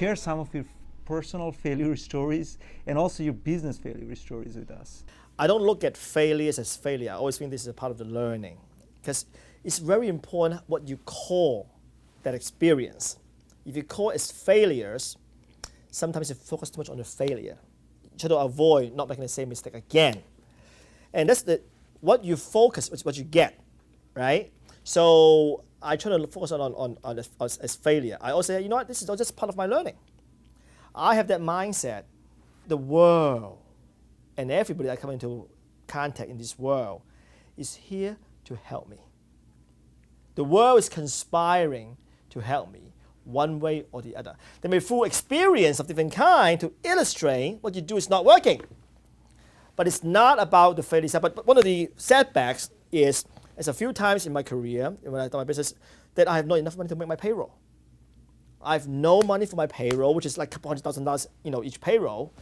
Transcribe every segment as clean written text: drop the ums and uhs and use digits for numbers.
share some of your personal failure stories and also your business failure stories with us. I don't look at failures as failure. I always think this is a part of the learning, because it's very important what you call that experience. If you call it failures, sometimes you focus too much on the failure. You try to avoid not making the same mistake again. And that's what you focus is what you get, right? So I try to focus on as failure. I also say, you know what, this is just part of my learning. I have that mindset. The world and everybody I come into contact in this world is here to help me. The world is conspiring to help me one way or the other. They may through experience of different kind to illustrate what you do is not working. But it's not about the failure side. But one of the setbacks is a few times in my career, when I start my business, that I have not enough money to make my payroll. I have no money for my payroll, which is like a couple $100,000, each payroll,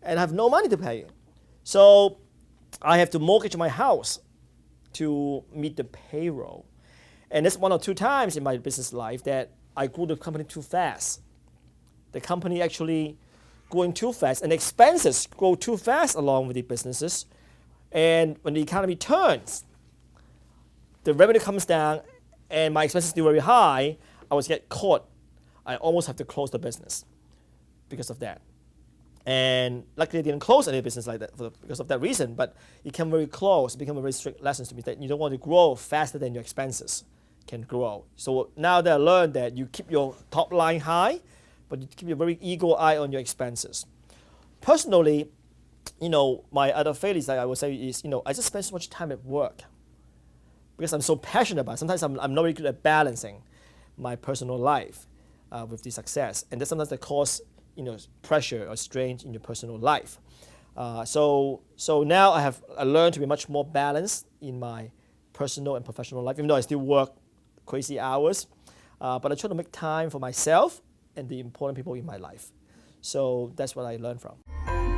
and I have no money to pay. So I have to mortgage my house to meet the payroll. And that's one or two times in my business life that I grew the company too fast. The company actually growing too fast, and expenses grow too fast along with the businesses. And when the economy turns, the revenue comes down, and my expenses still very high. I was get caught. I almost have to close the business because of that. And luckily, I didn't close any business like that because of that reason. But it came very close. It became a very strict lesson to me that you don't want to grow faster than your expenses can grow. So now that I learned that you keep your top line high, but you keep a very eagle eye on your expenses. Personally, my other failures that I would say is, I just spend so much time at work because I'm so passionate about it. Sometimes I'm not very good at balancing my personal life with the success, and sometimes that cause pressure or strain in your personal life. So now I learned to be much more balanced in my personal and professional life, even though I still work crazy hours, but I try to make time for myself and the important people in my life. So that's what I learned from.